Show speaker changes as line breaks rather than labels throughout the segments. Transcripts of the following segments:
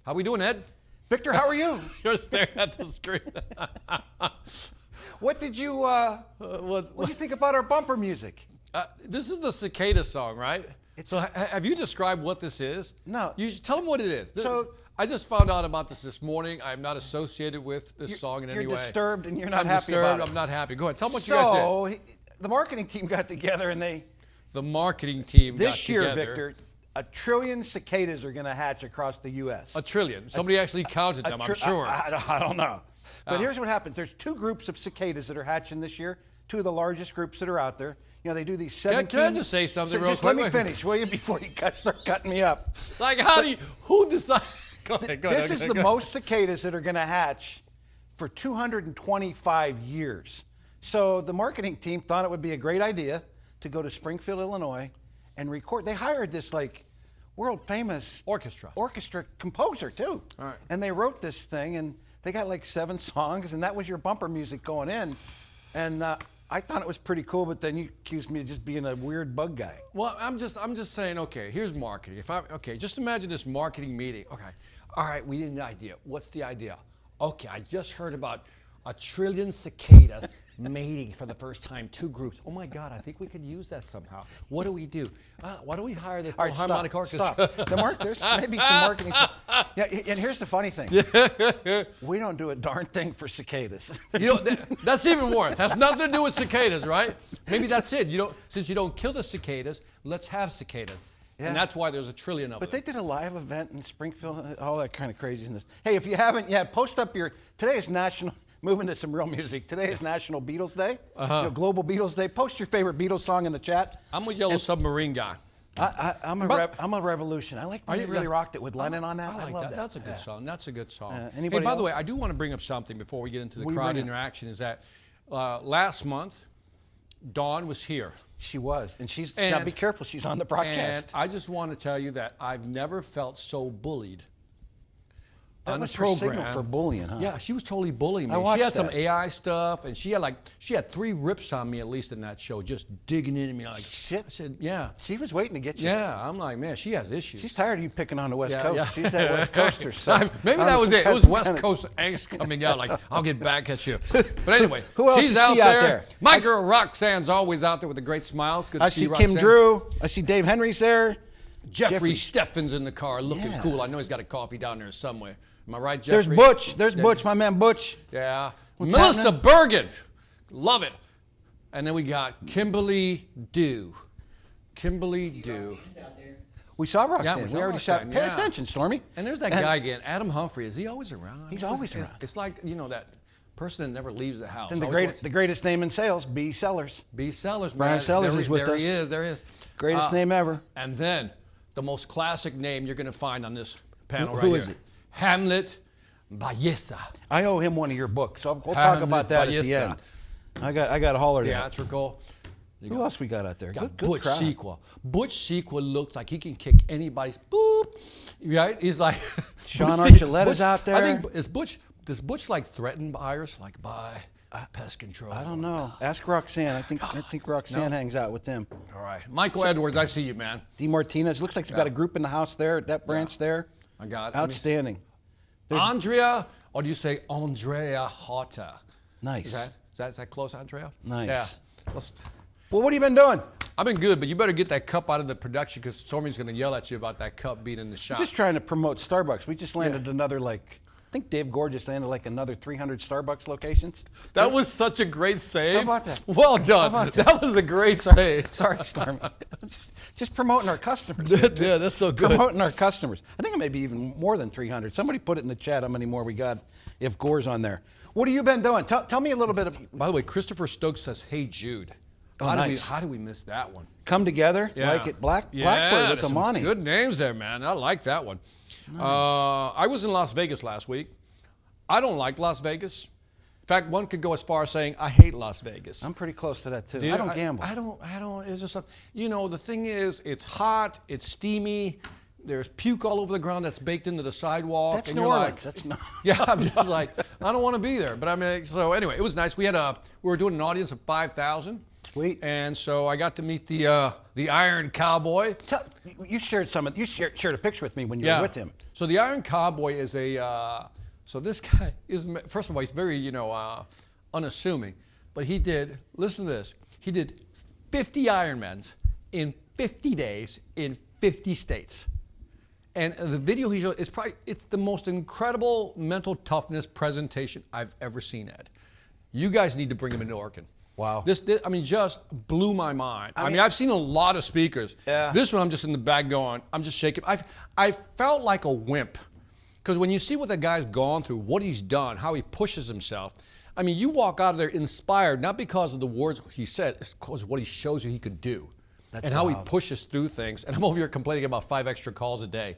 How we doing, Ed?
Victor, how are you?
You're staring at the screen.
What did you think about our bumper music?
This is the cicada song, right? So have you described what this is?
No.
You should tell them what it is.
So
I just found out about this morning. I'm not associated with this song in any way.
You're disturbed and you're not
I'm
happy
disturbed.
about it.
I'm not happy. Go ahead. Tell them what you guys did.
The marketing team got together and
The marketing team
this
got
year,
together.
Victor, 1 trillion cicadas are going to hatch across the U.S.
1 trillion. Somebody actually counted them, I'm sure.
I don't know. But here's what happens. There's 2 groups of cicadas that are hatching this year, 2 of the largest groups that are out there. You know, they do these 17...
Can I just say something real
just
quick?
let me finish, will you, before you start cutting me up.
Like, who decides? Go ahead.
This is the most cicadas that are going to hatch for 225 years. So the marketing team thought it would be a great idea to go to Springfield, Illinois, and record. They hired this world famous
orchestra
composer too.
All right.
And they wrote this thing, and they got 7 songs, and that was your bumper music going in. And I thought it was pretty cool, but then you accused me of just being a weird bug guy.
Well, I'm just saying. Okay, here's marketing. Just imagine this marketing meeting. Okay, all right, we need an idea. What's the idea? Okay, I just heard about 1 trillion cicadas mating for the first time, 2 groups. Oh my God, I think we could use that somehow. What do we do? Why don't we hire the Philharmonic Orchestra?
Stop. There's maybe some marketing. Yeah, and here's the funny thing. We don't do a darn thing for cicadas.
That's even worse. Has nothing to do with cicadas, right? Maybe that's it. Since you don't kill the cicadas, let's have cicadas. Yeah. And that's why there's 1 trillion of them.
But they did a live event in Springfield, all that kind of craziness. Hey, if you haven't yet, post up today is National... Moving to some real music. Today is National Beatles Day, Global Beatles Day. Post your favorite Beatles song in the chat.
I'm a Yellow Submarine guy.
I'm a Revolution. I like when they really rocked it with Lennon on that. I love that.
That's a good song. That's a good song.
Hey,
by the way, I do want to bring up something before we get into the crowd interaction. Is that last month, Dawn was here.
She was, and now be careful. She's on the broadcast.
And I just want to tell you that I've never felt so bullied.
That
on
was
the program.
her signal for bullying, huh?
Yeah, she was totally bullying me.
I
She had
watched
some
that.
AI stuff, and she had 3 rips on me at least in that show, just digging into me like
Shit.
I said, yeah.
She was waiting to get you.
Yeah, I'm like, man, she has issues.
She's tired of you picking on the West Coast.
Yeah.
She's that West Coaster. So
Maybe that was it. It was West Coast angst coming out. Like, I'll get back at you. But anyway,
Who else
she's
is
out
she
there.
out there?
My girl Roxanne's always out there with a great smile. Good to
I
see
see
Roxanne.
Kim Drew. I see Dave Henry's there.
Jeffrey Steffen's in the car looking cool. I know he's got a coffee down there somewhere. Am I right,
There's
Jeffrey?
Butch. There's Butch, my man Butch.
Yeah.
What's
Melissa
happening?
Bergen. Love it. And then we got Kimberly Dew. Kimberly Dew.
We saw Roxanne.
Yeah, we
we
saw
already shot.
Roxanne,
Pay
yeah.
attention, Stormy.
And there's that guy again, Adam Humphrey. Is he always around?
He's always around.
It's like, that person that never leaves the house.
And
Always
the greatest name in sales, B. Sellers.
B. Sellers, man.
Brian Sellers is with us.
There he is.
Greatest name ever.
And then the most classic name you're going to find on this panel
Who
right
is
here.
it?
Hamlet Ballesta.
I owe him one of your books, so we'll talk about that at the end. I got a holler there.
Theatrical.
Who else we got out there?
Got
Good
Butch
crowd.
Sequel. Butch Sequel looks like he can kick anybody's boop. Right? He's like
Sean
Butch
Archuleta's
Butch-
out there.
I think does Butch like threaten buyers? Like buy pest control.
I don't know. Ask Roxanne. I think Roxanne hangs out with them.
All right. Michael Edwards, I see you, man.
D. Martinez. Looks like he's got a group in the house there at that branch there.
I got it.
Outstanding.
Andrea, or do you say Andrea Hotta?
Nice.
Is that close, Andrea?
Nice.
Yeah.
Well, what have you been doing?
I've been good, but you better get that cup out of the production because Stormy's going to yell at you about that cup being in the shop.
Just trying to promote Starbucks. We just landed another I think Dave Gore just landed another 300 Starbucks locations.
That was such a great save.
How about that?
Well done. That was a great save.
Sorry, Stormy. just promoting our customers.
Yeah, that's so good.
Promoting our customers. I think it may be even more than 300. Somebody put it in the chat how many more we got if Gore's on there. What have you been doing? Tell me a little bit.
By the way, Christopher Stokes says, "Hey Jude."
Oh,
How do we miss that one?
Come together,
Yeah.
like it. Blackbird with
there's
the
some
money.
Good names there, man. I like that one. Nice. I was in Las Vegas last week. I don't like Las Vegas. In fact, one could go as far as saying I hate Las Vegas.
I'm pretty close to that too.
Dude,
I don't gamble.
I don't. It's just, the thing is, it's hot, it's steamy. There's puke all over the ground that's baked into the sidewalk.
That's
and
New
you're
Orleans.
like,
That's not.
yeah, I'm just like, I don't want to be there. But I mean, so anyway, it was nice. We were doing an audience of 5,000.
Sweet.
And so I got to meet the Iron Cowboy.
You shared shared a picture with me when you were with him.
So the Iron Cowboy is so this guy is, first of all, he's very, unassuming. But listen to this, he did 50 Ironmans in 50 days in 50 states. And the video he showed, it's the most incredible mental toughness presentation I've ever seen, Ed. You guys need to bring him into Orkin.
Wow.
This just blew my mind. I mean, I've seen a lot of speakers.
Yeah.
This one, I'm just in the back going, I'm just shaking. I felt like a wimp. Because when you see what the guy's gone through, what he's done, how he pushes himself, I mean, you walk out of there inspired, not because of the words he said, it's because of what he shows you he could do. And how he pushes through things. And I'm over here complaining about 5 extra calls a day.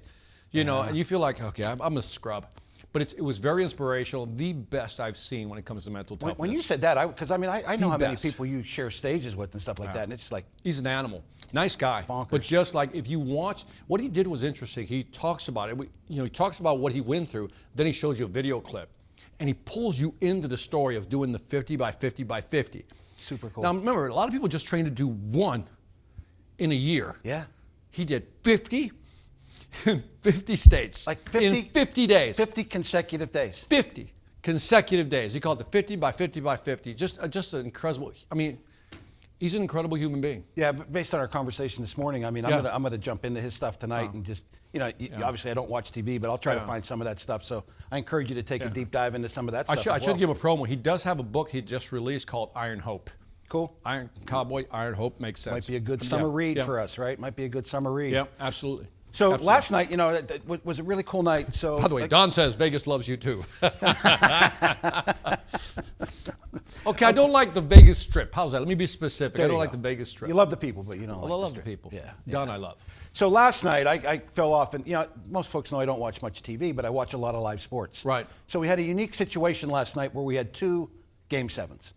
And you feel like, okay, I'm a scrub. But it was very inspirational, the best I've seen when it comes to mental toughness.
When you said that, because I know how many people you share stages with and stuff like that, and it's like...
He's an animal. Nice guy.
Bonkers.
But just like, if you watch, what he did was interesting. He talks about it. He talks about what he went through. Then he shows you a video clip. And he pulls you into the story of doing the 50 by 50 by 50.
Super cool.
Now, remember, a lot of people just train to do one in a year.
Yeah.
He did 50 in 50 states.
Like 50?
In 50 days.
50 consecutive days.
50 consecutive days. He called it the 50 by 50 by 50. Just an incredible, he's an incredible human being.
Yeah, but based on our conversation this morning, I'm gonna jump into his stuff tonight and just, obviously I don't watch TV, but I'll try to find some of that stuff. So I encourage you to take a deep dive into some of that stuff.
I should give him a promo. He does have a book he just released called Iron Hope.
Cool.
Iron Cowboy, Iron Hope makes sense.
Might be a good summer read for us, right? Might be a good summer read.
Yeah, absolutely.
So last night, it was a really cool night. So
by the way, Don says Vegas loves you too. Okay, I don't like the Vegas Strip. How's that? Let me be specific. I don't like the Vegas Strip.
You love the people, but you don't like
I love the people.
Yeah.
Don, I love.
So last night, I fell off, and most folks know I don't watch much TV, but I watch a lot of live sports.
Right.
So we had a unique situation last night where we had 2 Game 7s.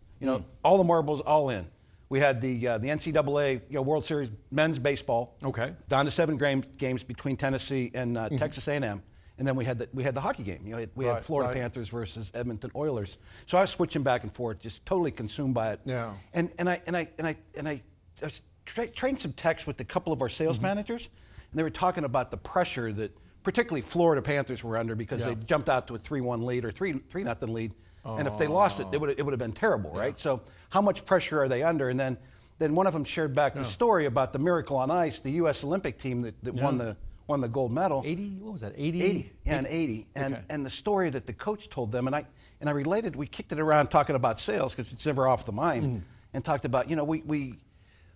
All the marbles all in. We had the NCAA World Series men's baseball.
Okay.
Down to 7 games between Tennessee and Texas A&M, and then we had the hockey game. We had Florida Panthers versus Edmonton Oilers. So I was switching back and forth, just totally consumed by it.
Yeah.
And I was trading some texts with a couple of our sales managers, and they were talking about the pressure that particularly Florida Panthers were under because they jumped out to a 3-1 lead or 3-0 lead. And if they lost it, it would have been terrible, right? So how much pressure are they under? And then one of them shared back the story about the Miracle on Ice, the U.S. Olympic team that won the gold medal.
80? What was that? 80?
80. Yeah, 80. And the story that the coach told them, and I related. We kicked it around talking about sales because it's never off the mind, and talked about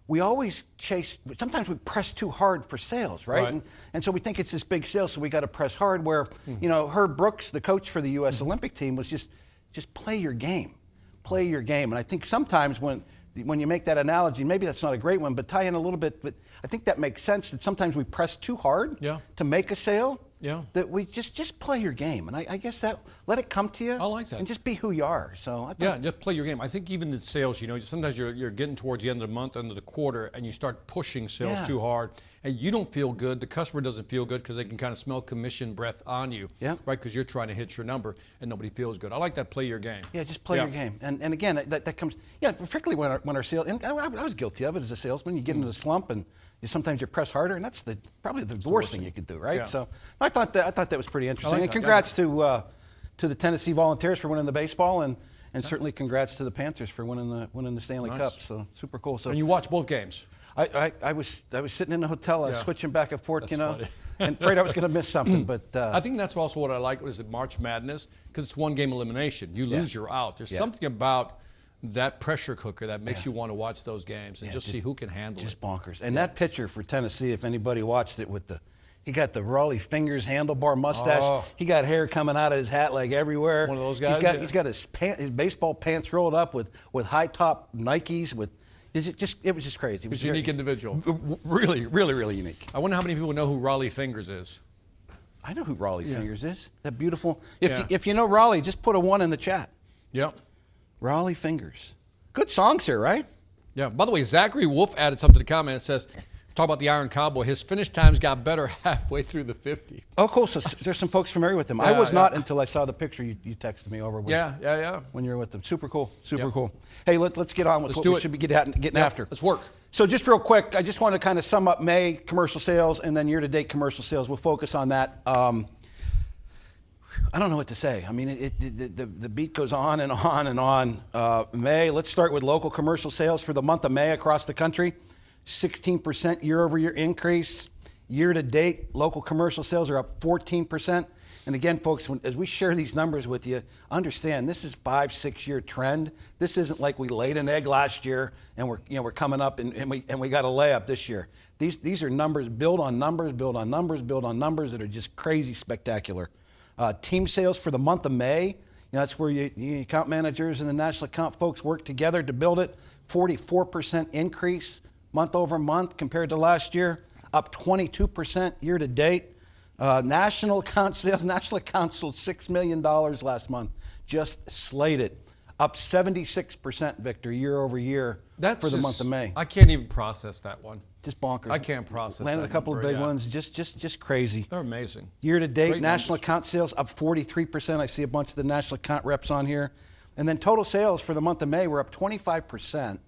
we always chase. Sometimes we press too hard for sales, right? And so we think it's this big sale, so we got to press hard. Where Herb Brooks, the coach for the U.S. Olympic team, was just play your game. Play your game. And I think sometimes when you make that analogy, maybe that's not a great one, but tie in a little bit, but I think that makes sense that sometimes we press too hard to make a sale. Yeah. That we just play your game. And I guess that, let it come to you.
I like that.
And just be who you are. So
just play your game. I think even in sales, sometimes you're getting towards the end of the month, end of the quarter, and you start pushing sales too hard, and you don't feel good. The customer doesn't feel good because they can kind of smell commission breath on you, right? Because you're trying to hit your number, and nobody feels good. I like that. Play your game.
Yeah, just play your game. And again, that comes, particularly when our sales, and I was guilty of it as a salesman. You get into a slump, and sometimes you press harder, and that's probably the worst thing you could do, right? Yeah. So I thought that was pretty interesting. And congrats to the Tennessee Volunteers for winning the baseball, and certainly congrats to the Panthers for winning the Stanley Cup. So super cool. So
and you watched both games.
I was sitting in the hotel, I was switching back and forth, and afraid I was going to miss something. But
I think that's also what I like was March Madness because it's one game elimination. You lose, you're out. There's something about that pressure cooker that makes you want to watch those games and just see who can handle it.
Just bonkers. And that pitcher for Tennessee, if anybody watched it, he got the Raleigh Fingers handlebar mustache. Oh. He got hair coming out of his hat like everywhere.
One of those guys.
He's got his baseball pants rolled up with high top Nikes with. It was just crazy.
He was a unique individual.
Really, really, really unique.
I wonder how many people know who Raleigh Fingers is.
I know who Raleigh Fingers is. That beautiful. If you know Raleigh, just put a 1 in the chat.
Yep.
Raleigh Fingers. Good songs here, right?
Yeah. By the way, Zachary Wolf added something to the comment. It says, Talk about the Iron Cowboy. His finish times got better halfway through the 50.
Oh, cool. So there's some folks familiar with him. I
Yeah,
was not
yeah.
until I saw the picture you texted me over with.
Yeah.
When you were with them. Super cool. Super
Yep.
cool. Hey, let's get on with
Let's
what
do
we
it.
should be getting after.
Let's work.
So just real quick, I just want to kind of sum up May commercial sales and then year-to-date commercial sales. We'll focus on that. I don't know what to say. I mean, the beat goes on and on and on. May, let's start with local commercial sales for the month of May across the country. 16% year-over-year increase. Year-to-date, local commercial sales are up 14%. And again, folks, as we share these numbers with you, understand this is 5-6 year trend. This isn't like we laid an egg last year and we're coming up and we got a layup this year. These are numbers build on numbers that are just crazy spectacular. Team sales for the month of May, that's where you account managers and the national account folks work together to build it. 44% increase month over month compared to last year, up 22% year to date. National account sales, national accounts sold $6 million last month, just slated. Up 76%, Victor, year over year for the month of May.
I can't even process that one.
Just bonkers.
I can't process
Landed
that
a couple
number,
of big
yeah.
ones, just crazy.
They're amazing.
Year to date,
Great
national
numbers.
account sales up 43%. I see a bunch of the national account reps on here. And then total sales for the month of May were up 25%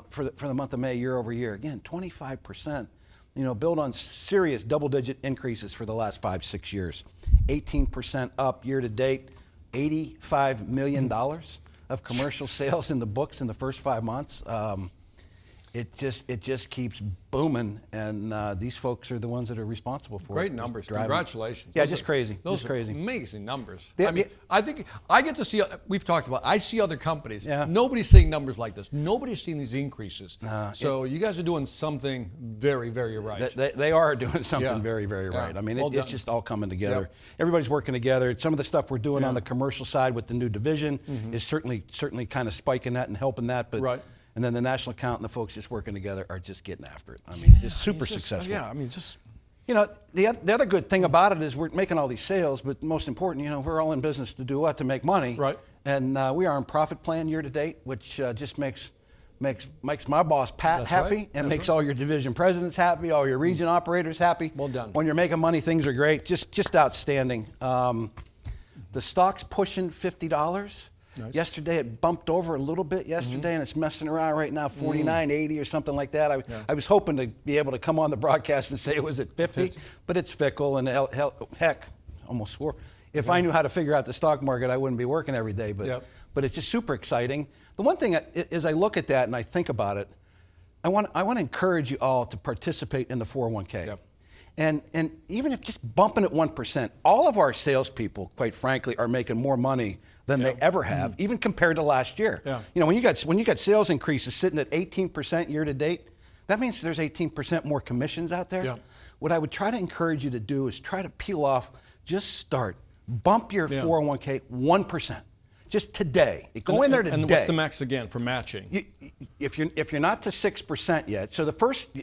for the month of May year over year. Again, 25%. Build on serious double-digit increases for the last 5-6 years. 18% up year to date. $85 million of commercial sales in the books in the first 5 months. It just keeps booming, and these folks are the ones that are responsible for it.
Great numbers.
Driving.
Congratulations.
Yeah,
Those
just
are-
crazy.
Those
Just
are
crazy.
amazing numbers.
Yeah,
I mean,
yeah.
I think I get to see. We've talked about. I see other companies.
Yeah.
Nobody's seeing numbers like this. Nobody's seeing these increases. So you guys are doing something very, very right.
They are doing something
Yeah.
very, very
Yeah.
right. I mean,
Well
it's
done.
just all coming together.
Yep.
Everybody's working together. Some of the stuff we're doing
Yeah.
on the commercial side with the new division is certainly kind of spiking that and helping that. But
Right.
And then the national account and the folks just working together are just getting after it. I mean, just super
It's just-
successful.
Yeah, I mean, just
The other good thing about it is we're making all these sales, but most important, we're all in business to do what? To make money.
Right.
And we are on profit plan year to date, which just makes my boss Pat
That's
happy
right.
and
That's
makes
right.
all your division presidents happy, all your region operators happy.
Well done.
When you're making money, things are great. Just outstanding. The stock's pushing $50.
Nice.
Yesterday it bumped over a little bit yesterday, and it's messing around right now, 49.80 or something like that. I was hoping to be able to come on the broadcast and say it was at 50, but it's fickle, and heck, almost swore. If I knew how to figure out the stock market, I wouldn't be working every day. But it's just super exciting. The one thing as I look at that and I think about it, I want to encourage you all to participate in the 401k.
Yep.
And even if just bumping it 1%, all of our salespeople, quite frankly, are making more money than they ever have, even compared to last year.
Yeah.
When you got sales increases sitting at 18% year to date, that means there's 18% more commissions out there.
Yeah.
What I would try to encourage you to do is try to peel off, just start, bump your 401k 1%. Just today. Go in there today.
And what's the max again for matching?
If you're not to 6% yet, so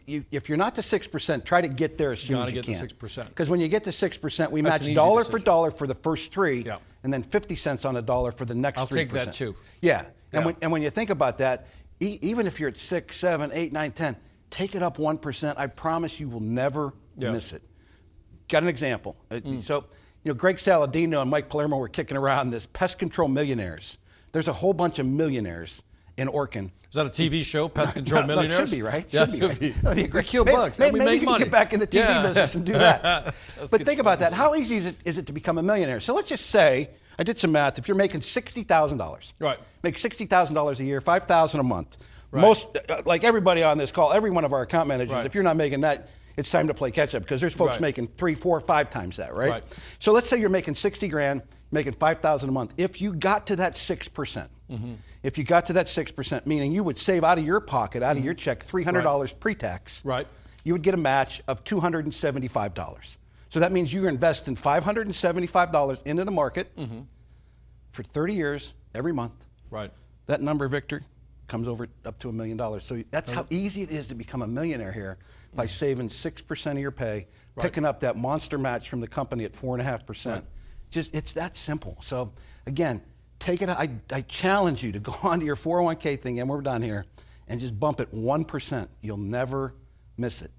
if you're not to 6%, try to get there as soon as you
Gotta
can.
get to 6%.
Because when you get to 6%, we
That's an
match
easy
dollar for
decision.
dollar for the first three,
Yeah.
and then 50 cents on a dollar for the next 3%.
I'll take that too.
Yeah, and
Yeah.
when you think about that, even if you're at 6, 7, 8, 9, 10, take it up 1%. I promise you will never miss it. Got an example. So, Greg Saladino and Mike Palermo were kicking around this pest control millionaires. There's a whole bunch of millionaires in Orkin.
Is that a TV show, Pest Control
No,
Millionaires?
should be, right?
Yeah,
Should be, right?
be.
That'd be great.
We kill bugs, and
Maybe,
we make
you can
money.
get back in the TV
Yeah.
business and do that.
That's
But
good
think about that. How easy is it to become a millionaire? So let's just say, I did some math. If you're making $60,000,
Right.
make $60,000 a year, $5,000 a month.
Right.
Most, like everybody on this call, every one of our account managers,
Right.
if you're not making that, it's time to play catch up because there's folks
Right.
making 3, 4, 5 times that, right?
Right.
So let's say you're making 60 grand, making 5,000 a month. If you got to that 6%, if you got to that 6%, meaning you would save out of your pocket, out of your check, $300 pre-tax,
Right.
you would get a match of $275. So that means you're investing $575 into the market for 30 years every month.
Right.
That number, Victor, comes over up to $1 million. So that's how easy it is to become a millionaire here by saving 6% of your pay, picking up that monster match from the company at 4.5%.
Right.
Just it's that simple. So again, take it. I challenge you to go onto your 401k thing, and we're done here, and just bump it 1%. You'll never miss it.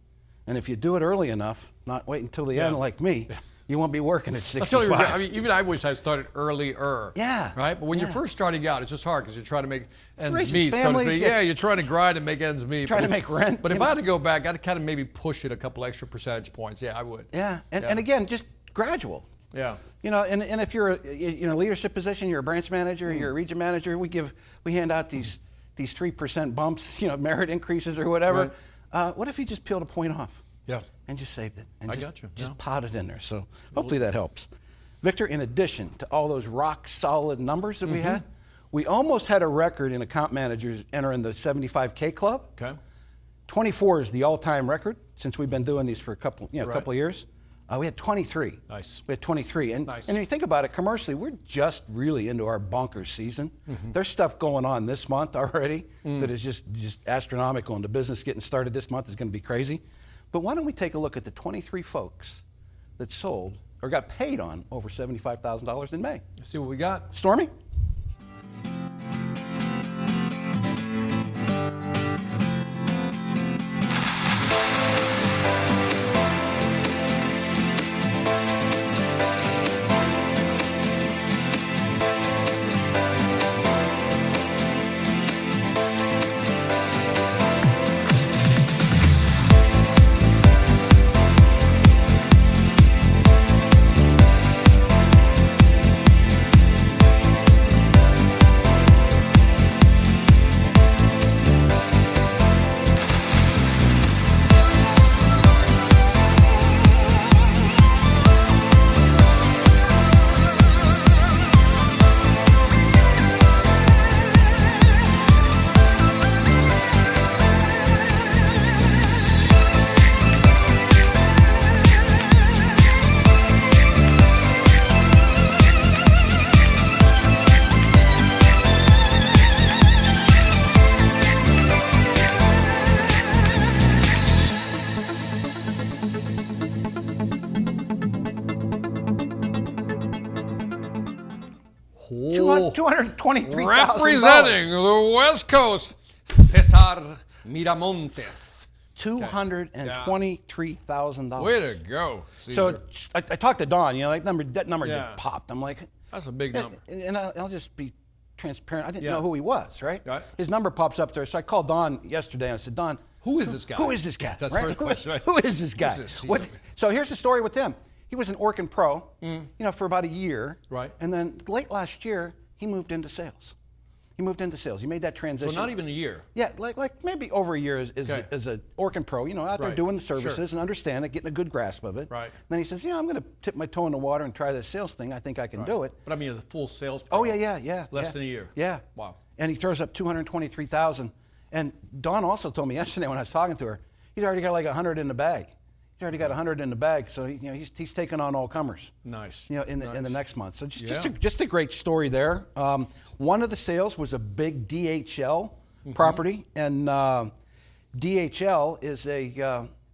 And if you do it early enough, not wait until the end like me, you won't be working at
That's totally
65.
right. I mean, even I wish I started earlier.
Yeah.
Right? But when you're
Yeah.
first starting out, it's just hard because you're trying to make ends
Raising
meet. So to
families,
speak.
yeah.
Yeah, you're trying to grind and make ends meet.
Trying
But
to make rent,
But if
you
I
know.
had to go back, I'd kind of maybe push it a couple extra percentage points. Yeah, I would.
Yeah, and again, just gradual.
Yeah.
You know, and if you're in a leadership position, you're a branch manager, you're a region manager, we hand out these 3% bumps, merit increases or whatever. What if you just peeled a point off?
Yeah.
And just saved it. And
I
just,
got you.
Just
Yeah.
pot it in there. So hopefully that helps. Victor, in addition to all those rock solid numbers that we had, we almost had a record in account managers entering the 75K club.
Okay.
24 is the all-time record since we've been doing these for a couple of years. We had 23.
Nice.
We had 23. And,
Nice.
and if you think about it, commercially, we're just really into our bonkers season. There's stuff going on this month already that is just astronomical, and the business getting started this month is going to be crazy. But why don't we take a look at the 23 folks that sold or got paid on over $75,000 in May?
Let's see what we got.
Stormy? $223,000.
Representing the West Coast, Cesar Miramontes.
$223,000.
Way to go, Caesar.
So I talked to Don. That number
Yeah.
just popped. I'm like,
That's a big number.
and I'll just be transparent. I didn't
Yeah.
know who he was, right?
Right.
His number pops up there. So I called Don yesterday and I said, Don,
Who is this guy?
Who is this guy?
That's
right?
the first question, right?
Who is this guy?
Who's this
What,
Caesar?
so here's the story with him. He was an Orkin Pro, for about a year.
Right.
And then late last year, he moved into sales. He made that
So
transition.
not even a year.
Yeah, like maybe over a year as
Okay.
an Orkin Pro, out there
Right.
doing the services
Sure.
and understand it, getting a good grasp of it.
Right.
Then he says, I'm going to tip my toe in the water and try this sales thing. I think I can do it.
But I mean, as a full sales.
Oh,
pro.
yeah.
Less than a year.
Yeah.
Wow.
And he throws up $223,000. And Dawn also told me yesterday when I was talking to her, he's already got like 100 in the bag. He's already got 100 in the bag, so he's taking on all comers.
Nice.
In the
Nice.
next month. So just
Yeah.
just a great story there. One of the sales was a big DHL property, and DHL is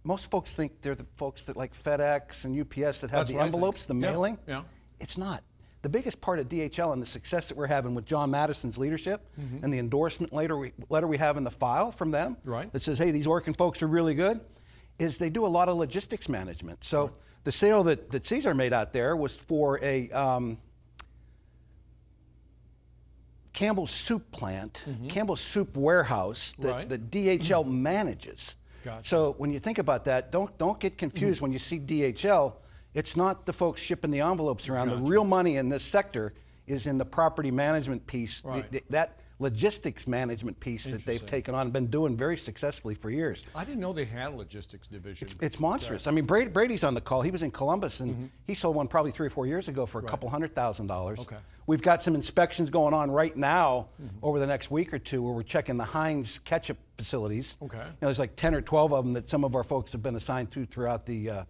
most folks think they're the folks that like FedEx and UPS that have
That's
the
what I think.
envelopes, the
Yeah,
mailing.
yeah.
It's not. The biggest part of DHL and the success that we're having with John Madison's leadership and the endorsement letter we have in the file from them
Right.
that says, hey, these Orkin folks are really good, is they do a lot of logistics management. So the sale that Caesar made out there was for a Campbell's Soup plant, Campbell's Soup warehouse that DHL manages.
Gotcha.
So when you think about that, don't get confused when you see DHL. It's not the folks shipping the envelopes around.
Gotcha.
The real money in this sector is in the property management piece,
Right.
that logistics management piece that they've
Interesting.
taken on and been doing very successfully for years.
I didn't know they had a logistics division.
It's monstrous. I mean, Brady's on the call. He was in Columbus, and he sold one probably 3 or 4 years ago for a couple $100,000.
Okay.
We've got some inspections going on right now over the next week or two where we're checking the Heinz ketchup facilities.
Okay.
There's like 10 or 12 of them that some of our folks have been assigned to throughout the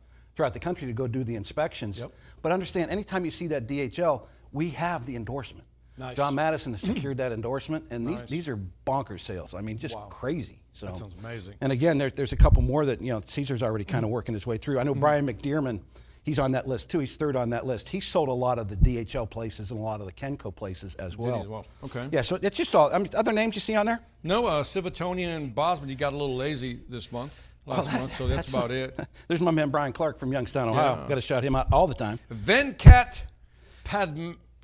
country to go do the inspections.
Yep.
But understand, anytime you see that DHL, we have the endorsement.
Nice.
John Madison has secured that endorsement, and
Nice.
these are bonkers sales. I mean, just
Wow.
crazy. So
That sounds amazing.
And again, there's a couple more that Caesar's already kind of working his way through. I know Brian McDearman, he's on that list too. He's third on that list. He sold a lot of the DHL places and a lot of the Kenco places as well.
as well. Okay.
Yeah, so it's just all. Other names you see on there?
No, Civitonia and Bosman, you got a little lazy this month. last month, so that's about it.
There's my man Brian Clark from Youngstown, Ohio.
Yeah.
Got to shout him out all the time.
Venkat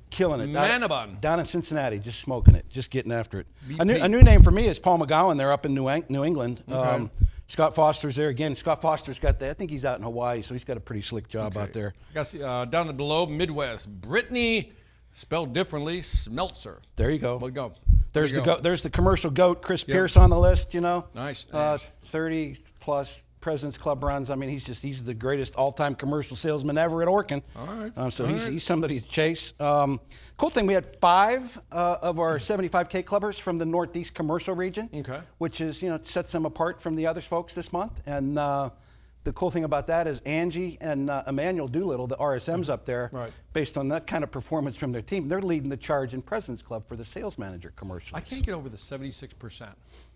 Killing it.
Manaban.
Down in Cincinnati, just smoking it, just getting after it.
BP.
A new name for me is Paul McGowan. They're up in New England.
Okay.
Scott Foster's there again. Scott Foster's got I think he's out in Hawaii, so he's got a pretty slick job out there.
Got down below Midwest. Brittany, spelled differently, Smeltzer.
There you go.
Well, go.
There's
There
the
you go.
There's the commercial goat, Chris Pierce on the list. You know,
Nice.
30 plus President's Club runs. I mean, he's the greatest all-time commercial salesman ever at Orkin.
All right.
So
All
he's
right.
he's somebody to chase. Cool thing, we had 5 of our 75K clubbers from the Northeast commercial region.
Okay.
Which is, sets them apart from the other folks this month. And the cool thing about that is Angie and Emmanuel Doolittle, the RSMs up there,
Right.
based on that kind of performance from their team, they're leading the charge in President's Club for the sales manager commercials.
I can't get over the 76%.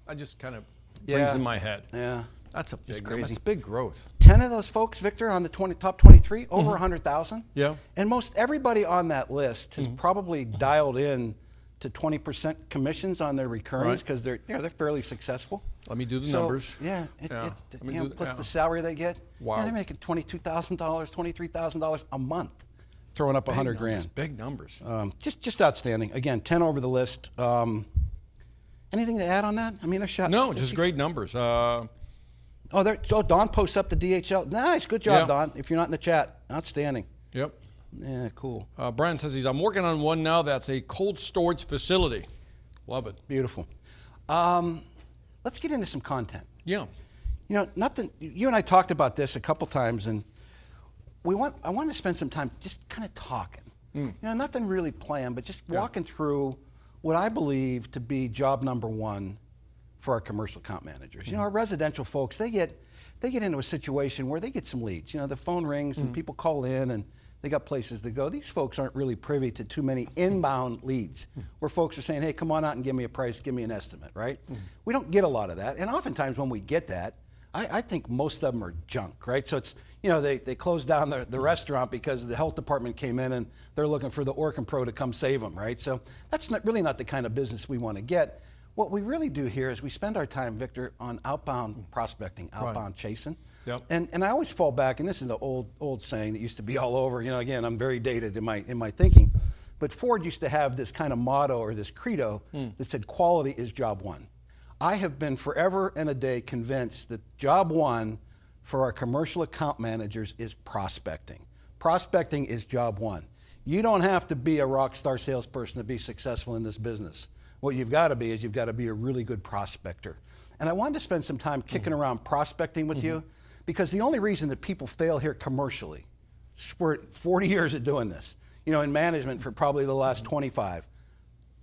I just kind of
Yeah.
rings in my head.
Yeah.
That's a big number.
crazy.
That's big growth.
10 of those folks, Victor, on the top 23, over 100,000.
Yeah.
And most everybody on that list has probably dialed in to 20% commissions on their recurrings
Right.
because they're fairly successful.
Let me do the
So,
numbers.
Yeah.
Let me do
Plus
yeah.
the salary they get.
Wow.
Yeah, they're making $22,000, $23,000 a month, throwing up
Big
100
numbers,
grand.
Big numbers.
Just outstanding. Again, 10 over the list. Anything to add on that? I mean, they're shot.
No, just great numbers.
Don posts up the DHL. Nice, good job,
Yeah.
Don. If you're not in the chat, outstanding.
Yep.
Yeah, cool.
Brian says I'm working on one now that's a cold storage facility. Love it.
Beautiful. Let's get into some content.
Yeah.
Nothing. You and I talked about this a couple times, and I want to spend some time just kind of talking. Nothing really planned, but just walking through what I believe to be job number one for our commercial account managers. Our residential folks, they get into a situation where they get some leads. The phone rings and people call in and they got places to go. These folks aren't really privy to too many inbound leads where folks are saying, hey, come on out and give me a price, give me an estimate, right? We don't get a lot of that. And oftentimes when we get that, I think most of them are junk, right? So it's, they closed down the restaurant because the health department came in and they're looking for the Orkin Pro to come save them, right? So that's really not the kind of business we want to get. What we really do here is we spend our time, Victor, on outbound prospecting, outbound chasing.
Yep.
And I always fall back, and this is an old saying that used to be all over. Again, I'm very dated in my thinking, but Ford used to have this kind of motto or this credo that said, "Quality is job one." I have been forever and a day convinced that job one for our commercial account managers is prospecting. Prospecting is job one. You don't have to be a rock star salesperson to be successful in this business. What you've got to be is you've got to be a really good prospector. And I wanted to spend some time kicking around prospecting with you because the only reason that people fail here commercially, we're 40 years of doing this, in management for probably the last 25.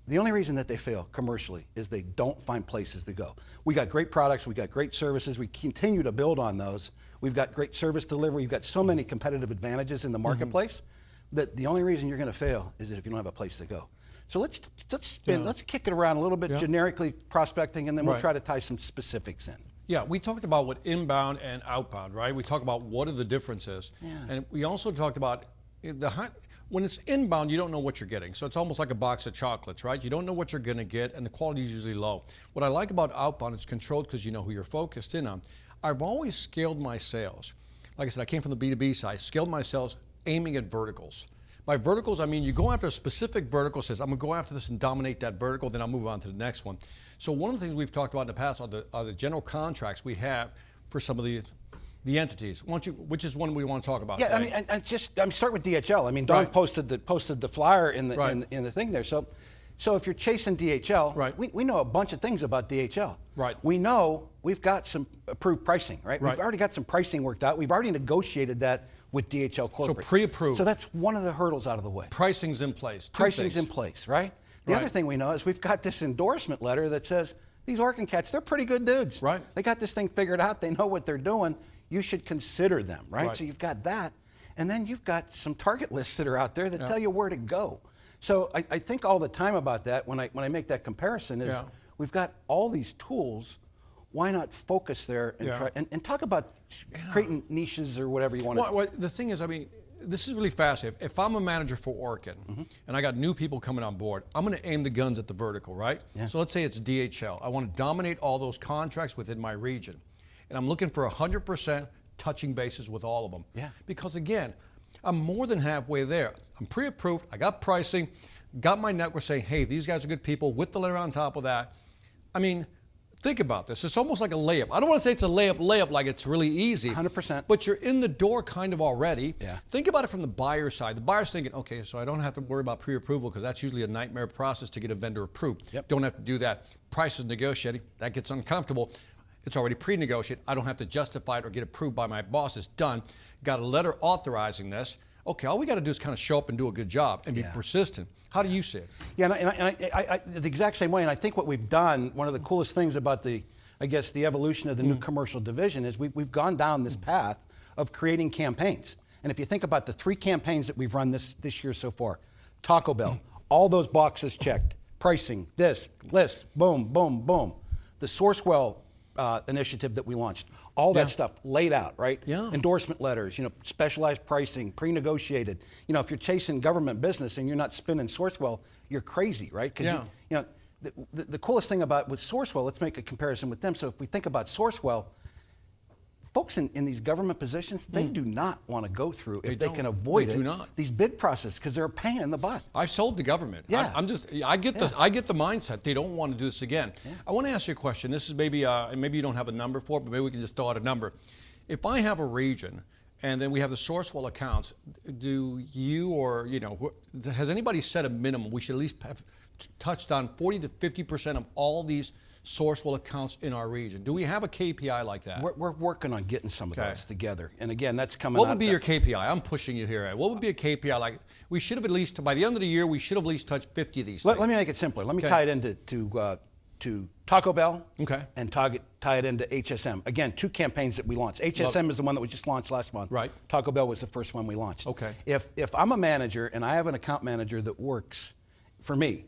The only reason that they fail commercially is they don't find places to go. We got great products, we got great services, we continue to build on those. We've got great service delivery, we've got so many competitive advantages in the marketplace that the only reason you're going to fail is that if you don't have a place to go. So let's kick it around a little bit generically prospecting, and then we'll try to tie some specifics in.
Yeah, we talked about what inbound and outbound, right? We talked about what are the differences.
Yeah.
And we also talked about when it's inbound, you don't know what you're getting. So it's almost like a box of chocolates, right? You don't know what you're going to get, and the quality is usually low. What I like about outbound, it's controlled because you know who you're focused in on. I've always scaled my sales. Like I said, I came from the B2B side, scaled my sales aiming at verticals. By verticals, I mean you go after a specific vertical, says I'm going to go after this and dominate that vertical, then I'll move on to the next one. So one of the things we've talked about in the past are the general contracts we have for some of the entities. Which is one we want to talk about?
Yeah,
today?
I mean, start with DHL. I mean, Don
Right.
posted the flyer in the
Right.
in the thing there. So if you're chasing DHL,
Right.
we know a bunch of things about DHL.
Right.
We know we've got some approved pricing, right?
Right.
We've already got some pricing worked out. We've already negotiated that with DHL corporate.
pre-approved.
So that's one of the hurdles out of the way.
Pricing's in place. Two
Pricing's
things.
in place, right? The
Right.
other thing we know is we've got this endorsement letter that says these Orkin cats, they're pretty good dudes.
Right.
They got this thing figured out. They know what they're doing. You should consider them, right?
Right.
So you've got that. And then you've got some target lists that are out there that tell you where to go. So I think all the time about that when I make that comparison is we've got all these tools. Why not focus there and try and talk about creating niches or whatever you want to.
Well, the thing is, I mean, this is really fascinating. If I'm a manager for Orkin and I got new people coming on board, I'm going to aim the guns at the vertical, right?
Yeah.
So let's say it's DHL. I want to dominate all those contracts within my region. and I'm looking for 100% touching bases with all of them.
Yeah.
Because again, I'm more than halfway there. I'm pre-approved, I got pricing, got my network saying, hey, these guys are good people, with the letter on top of that. I mean, think about this. It's almost like a layup. I don't want to say it's a layup like it's really easy.
100%.
But you're in the door kind of already.
Yeah.
Think about it from the buyer side. The buyer's thinking, okay, so I don't have to worry about pre-approval because that's usually a nightmare process to get a vendor approved.
Yep.
Don't have to do that. Price is negotiating. That gets uncomfortable. It's already pre-negotiated. I don't have to justify it or get approved by my boss. It's done. Got a letter authorizing this. Okay, all we got to do is kind of show up and do a good job and be persistent. How do you see it?
Yeah, and I the exact same way. And I think what we've done, one of the coolest things about the evolution of the new commercial division is we've gone down this path of creating campaigns. And if you think about the 3 campaigns that we've run this year so far, Taco Bell, all those boxes checked, pricing, this, list, boom, boom, boom. The Sourcewell initiative that we launched, all that stuff laid out, right?
Yeah.
Endorsement letters, specialized pricing, pre-negotiated. If you're chasing government business and you're not spinning Sourcewell, you're crazy, right? Because the coolest thing with Sourcewell, let's make a comparison with them. So if we think about Sourcewell, folks in these government positions, they do not want to go through, if they can avoid these bid processes, because they're a pain in the butt.
I've sold the government.
Yeah.
I get the mindset. They don't want to do this again. Yeah. I want to ask you a question. This is maybe you don't have a number for it, but maybe we can just throw out a number. If I have a region and then we have the Sourcewell accounts, do you has anybody set a minimum? We should at least have touched on 40 to 50% of all these Sourcewell accounts in our region. Do we have a KPI like that?
We're working on getting some of those together. And again, that's coming
What would be your KPI? I'm pushing you here. What would be a KPI like? We should have at least, by the end of the year, we should have at least touched 50 of these things.
Let me make it simpler. Let me tie it into to Taco Bell and tie it into HSM. Again, 2 campaigns that we launched. HSM is the one that we just launched last month.
Right.
Taco Bell was the first one we launched.
Okay.
If I'm a manager and I have an account manager that works for me,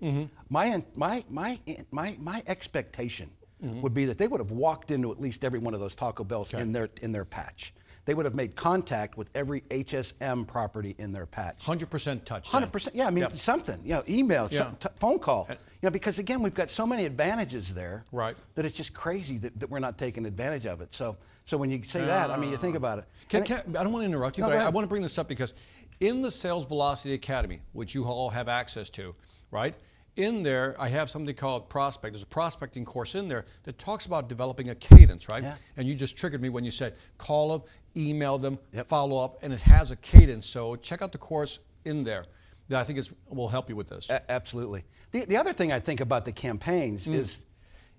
my expectation would be that they would have walked into at least every one of those Taco Bells in their patch. They would have made contact with every HSM property in their patch.
100% touch.
100%. Yeah, I mean something. Email, phone call. Because again, we've got so many advantages there.
Right.
That it's just crazy that we're not taking advantage of it. So when you say that, I mean, you think about it.
I don't want to interrupt you, but I want to bring this up because in the Sales Velocity Academy, which you all have access to, right? In there, I have something called Prospect. There's a prospecting course in there that talks about developing a cadence, right?
Yeah.
And you just triggered me when you said call them, email them, follow up, and it has a cadence. So check out the course in there that I think will help you with this.
Absolutely. The other thing I think about the campaigns is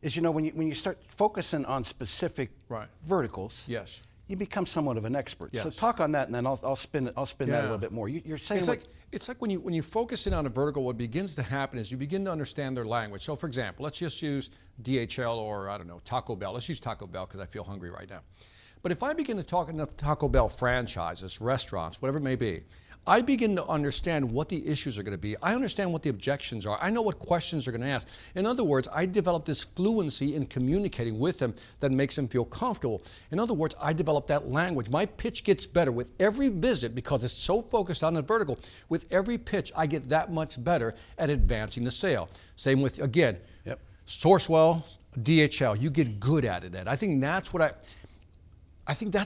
when you start focusing on specific verticals.
Yes.
You become somewhat of an expert.
Yes.
So talk on that, and then I'll spin that a little bit more. You're saying
it's like when you focus in on a vertical, what begins to happen is you begin to understand their language. So for example, let's just use DHL or I don't know, Taco Bell. Let's use Taco Bell because I feel hungry right now. But if I begin to talk enough Taco Bell franchises, restaurants, whatever it may be, I begin to understand what the issues are going to be. I understand what the objections are. I know what questions they're going to ask. In other words, I develop this fluency in communicating with them that makes them feel comfortable. In other words, I develop that language. My pitch gets better with every visit because it's so focused on the vertical. With every pitch, I get that much better at advancing the sale. Same with, again, Sourcewell, DHL. You get good at it, Ed. I think that's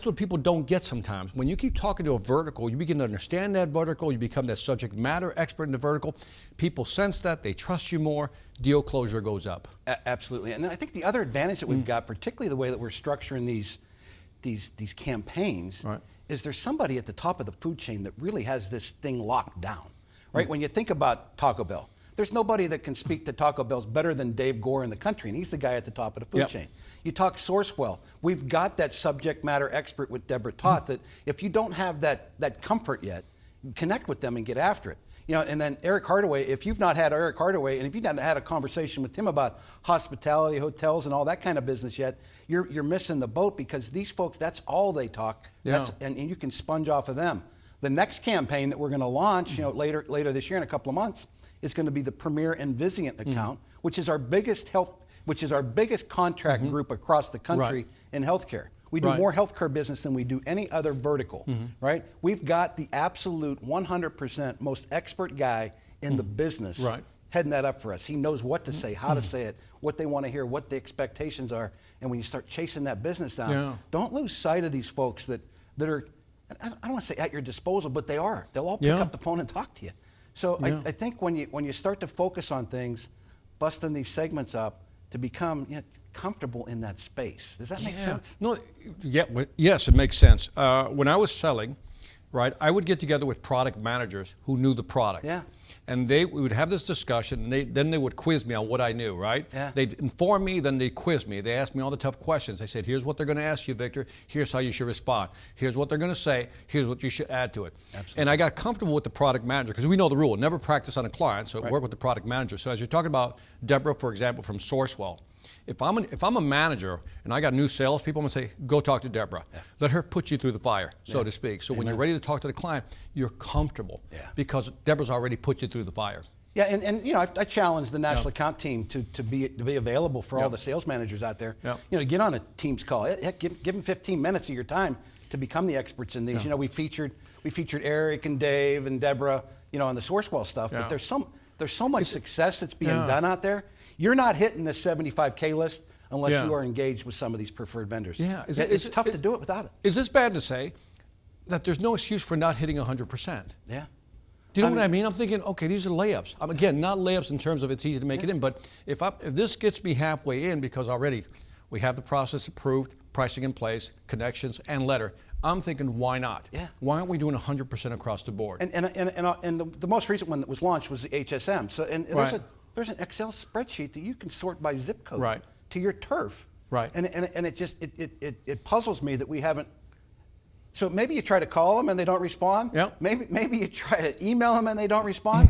what people don't get sometimes. When you keep talking to a vertical, you begin to understand that vertical, you become that subject matter expert in the vertical. People sense that, they trust you more, deal closure goes up.
Absolutely. And I think the other advantage that we've got, particularly the way that we're structuring these campaigns, is there's somebody at the top of the food chain that really has this thing locked down. Right? When you think about Taco Bell, there's nobody that can speak to Taco Bell's better than Dave Gore in the country, and he's the guy at the top of the food chain. You talk Sourcewell. We've got that subject matter expert with Deborah Toth that if you don't have that comfort yet, connect with them and get after it. And then Eric Hardaway, if you've not had Eric Hardaway, and if you've not had a conversation with him about hospitality, hotels, and all that kind of business yet, you're missing the boat because these folks, that's all they talk. And you can sponge off of them. The next campaign that we're going to launch, later this year in a couple of months, is going to be the Premier Envizient account, which is our biggest contract group across the country in healthcare. We do more healthcare business than we do any other vertical, right? We've got the absolute 100% most expert guy in the business heading that up for us. He knows what to say, how to say it, what they want to hear, what the expectations are. And when you start chasing that business down, don't lose sight of these folks that are, I don't want to say at your disposal, but they are. They'll all pick up the phone and talk to you. So I think when you start to focus on things, busting these segments up to become comfortable in that space. Does that make sense?
No, yes, it makes sense. When I was selling, right, I would get together with product managers who knew the product.
Yeah.
And we would have this discussion, and then they would quiz me on what I knew, right?
Yeah.
They'd inform me, then they'd quiz me. They asked me all the tough questions. They said, here's what they're going to ask you, Victor. Here's how you should respond. Here's what they're going to say. Here's what you should add to it.
Absolutely.
And I got comfortable with the product manager, because we know the rule, never practice on a client, so work with the product manager. So as you're talking about Deborah, for example, from Sourcewell, if I'm a manager and I got new salespeople, I'm gonna say, go talk to Deborah. Yeah. Let her put you through the fire, so to speak. So when you're ready to talk to the client, you're comfortable because Deborah's already put you through the fire.
Yeah, and I challenge the national account team to be available for all the sales managers out there.
Yeah.
Get on a Teams call. Heck, give them 15 minutes of your time to become the experts in these. We featured Eric and Dave and Deborah, on the Sourcewell stuff. But there's so much success that's being done out there. You're not hitting the 75K list unless you are engaged with some of these preferred vendors.
Yeah,
it's tough to do it without it.
Is this bad to say that there's no excuse for not hitting 100%?
Yeah.
Do you know what I mean? I'm thinking, okay, these are layups. Again, not layups in terms of it's easy to make it in, but if this gets me halfway in because already we have the process approved, pricing in place, connections, and letter, I'm thinking, why not?
Yeah.
Why aren't we doing 100% across the board?
And the most recent one that was launched was the HSM. So there's an Excel spreadsheet that you can sort by zip code to your turf.
Right.
And it just it puzzles me that we haven't. So maybe you try to call them and they don't respond.
Yeah.
Maybe you try to email them and they don't respond.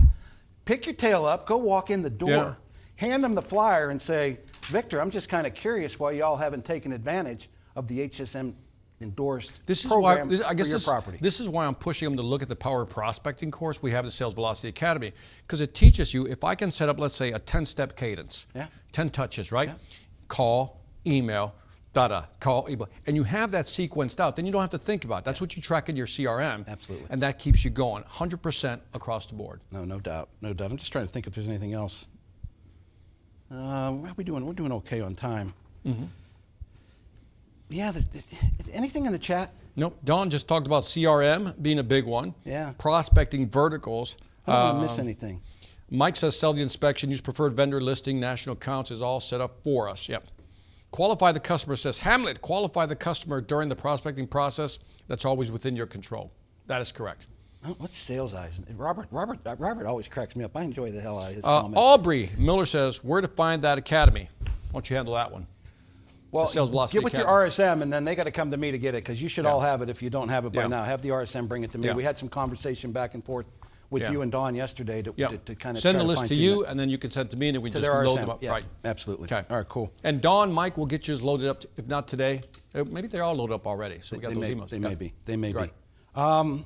Pick your tail up, go walk in the door, hand them the flyer and say, Victor, I'm just kind of curious why y'all haven't taken advantage of the HSM endorsed program for your property.
This is why I'm pushing them to look at the Power Prospecting course we have at Sales Velocity Academy, because it teaches you, if I can set up, let's say, a 10-step cadence, 10 touches, right? Yeah. Call, email, call, email, and you have that sequenced out, then you don't have to think about it. That's what you track in your CRM.
Absolutely.
And that keeps you going 100% across the board.
No doubt. I'm just trying to think if there's anything else. How are we doing? We're doing okay on time. Mm-hmm. Yeah, anything in the chat?
Nope. Don just talked about CRM being a big one.
Yeah.
Prospecting verticals.
I don't want to miss anything.
Mike says sell the inspection, use preferred vendor listing, national accounts is all set up for us. Yep. Qualify the customer says, Hamlet, qualify the customer during the prospecting process. That's always within your control. That is correct.
What's sales eyes? Robert always cracks me up. I enjoy the hell out of his comments.
Aubrey Miller says, where to find that academy? Why don't you handle that one?
Well, get with your RSM, and then they got to come to me to get it, because you should all have it if you don't have it by now. Have the RSM bring it to me. We had some conversation back and forth with you and Don yesterday to kind of
send the list to you, and then you can send it to me, and then we just load them up.
Yeah, right. Absolutely.
Okay.
All right, cool.
And Don, Mike will get yours loaded up, if not today. Maybe they're all loaded up already, so we got those emails.
They may be.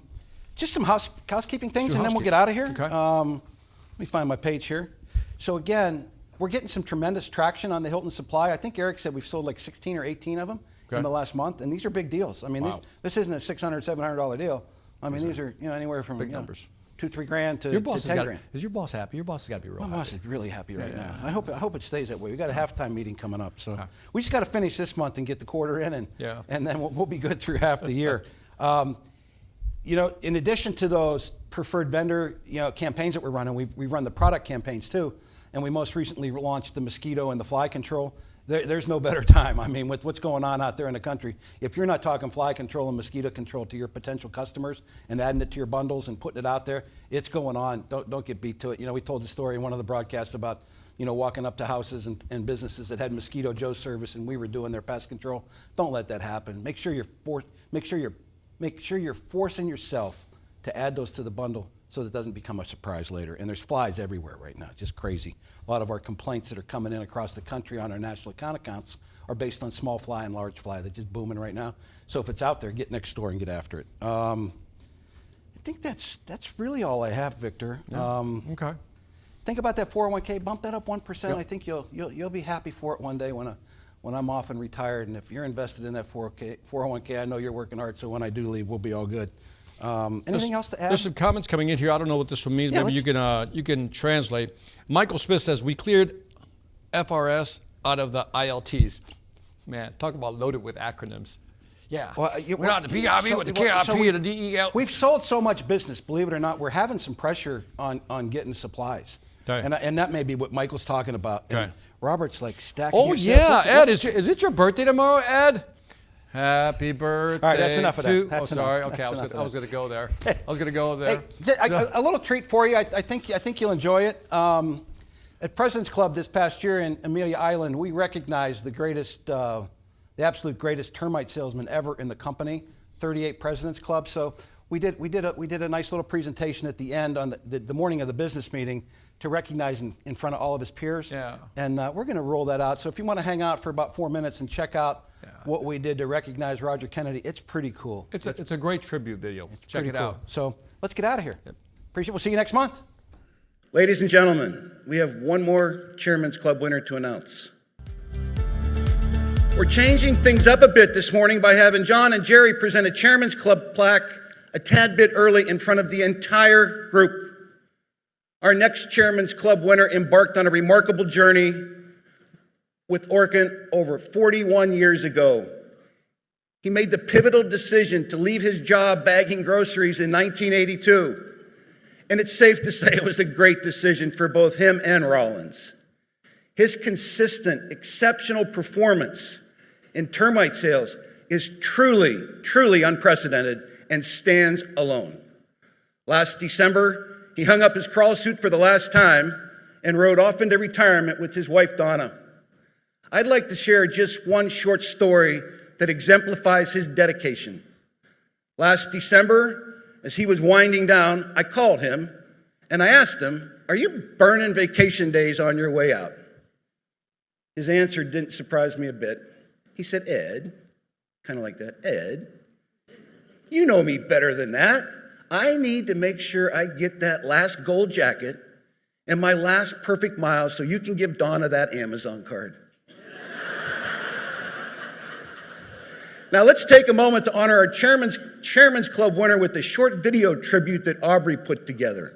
Just some housekeeping things, and then we'll get out of here.
Okay.
Let me find my page here. So again, we're getting some tremendous traction on the Hilton Supply. I think Eric said we've sold like 16 or 18 of them in the last month, and these are big deals. I mean, this isn't a $600, $700 deal. I mean, these are anywhere from
big numbers.
$2-3 grand to
your boss
10 grand.
Is your boss happy? Your boss has got to be real happy.
My boss is really happy right now. I hope it stays that way. We got a halftime meeting coming up, so we just got to finish this month and get the quarter in, and then we'll be good through half the year. In addition to those preferred vendor campaigns that we're running, we run the product campaigns too, and we most recently launched the mosquito and the fly control. There's no better time. I mean, with what's going on out there in the country, if you're not talking fly control and mosquito control to your potential customers and adding it to your bundles and putting it out there, it's going on. Don't get beat to it. We told the story in one of the broadcasts about walking up to houses and businesses that had Mosquito Joe service and we were doing their pest control. Don't let that happen. Make sure you're forcing yourself to add those to the bundle so that it doesn't become a surprise later. And there's flies everywhere right now, just crazy. A lot of our complaints that are coming in across the country on our national account accounts are based on small fly and large fly. They're just booming right now. So if it's out there, get next door and get after it. I think that's really all I have, Victor.
Okay.
Think about that 401k. Bump that up 1%. Yep. I think you'll be happy for it one day when I'm off and retired. And if you're invested in that 401k, I know you're working hard. So when I do leave, we'll be all good. Anything else to add?
There's some comments coming in here. I don't know what this one means.
Yeah,
Maybe you can translate. Michael Smith says, we cleared FRS out of the ILTs. Man, talk about loaded with acronyms. Yeah.
Well,
we're not the PIB with the KIP and the DEL.
We've sold so much business, believe it or not, we're having some pressure on getting supplies.
Okay.
And that may be what Michael's talking about.
Okay.
And Robert's like stacking.
Oh,
yourself.
yeah. Ed, is it your birthday tomorrow, Ed? Happy birthday.
All right, that's enough of that.
to-
That's
oh, sorry.
enough.
Okay,
That's
I
enough of
was
that.
going to go there. I was going to go there.
Hey, a little treat for you. I think you'll enjoy it. At President's Club this past year in Amelia Island, we recognized the absolute greatest termite salesman ever in the company. 38 President's Club. So we did a nice little presentation at the end on the morning of the business meeting to recognize in front of all of his peers.
Yeah.
And we're going to roll that out. So if you want to hang out for about 4 minutes and check out what we did to recognize Roger Kennedy, it's pretty cool.
It's a great tribute video. Check
Pretty
it
cool.
out.
So let's get out of here. Appreciate it. We'll see you next month.
Ladies and gentlemen, we have one more Chairman's Club winner to announce. We're changing things up a bit this morning by having John and Jerry present a Chairman's Club plaque a tad bit early in front of the entire group. Our next Chairman's Club winner embarked on a remarkable journey with Orkin over 41 years ago. He made the pivotal decision to leave his job bagging groceries in 1982. And it's safe to say it was a great decision for both him and Rollins. His consistent, exceptional performance in termite sales is truly, truly unprecedented and stands alone. Last December, he hung up his crawl suit for the last time and rode off into retirement with his wife, Donna. I'd like to share just one short story that exemplifies his dedication. Last December, as he was winding down, I called him and I asked him, "Are you burning vacation days on your way out?" His answer didn't surprise me a bit. He said, "Ed," kind of like that, "Ed, you know me better than that. I need to make sure I get that last gold jacket and my last perfect mile so you can give Donna that Amazon card." Now let's take a moment to honor our Chairman's Club winner with the short video tribute that Aubrey put together.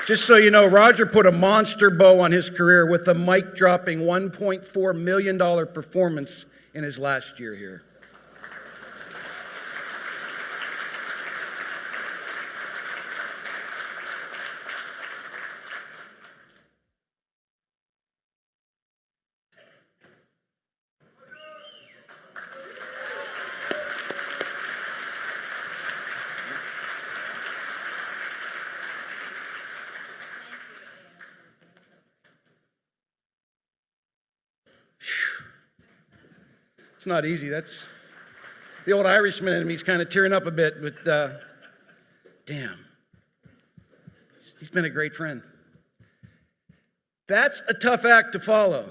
Just so you know, Roger put a monster bow on his career with a mic-dropping $1.4 million performance in his last year here. It's not easy. That's the old Irishman in me's kind of tearing up a bit, but damn, he's been a great friend. That's a tough act to follow.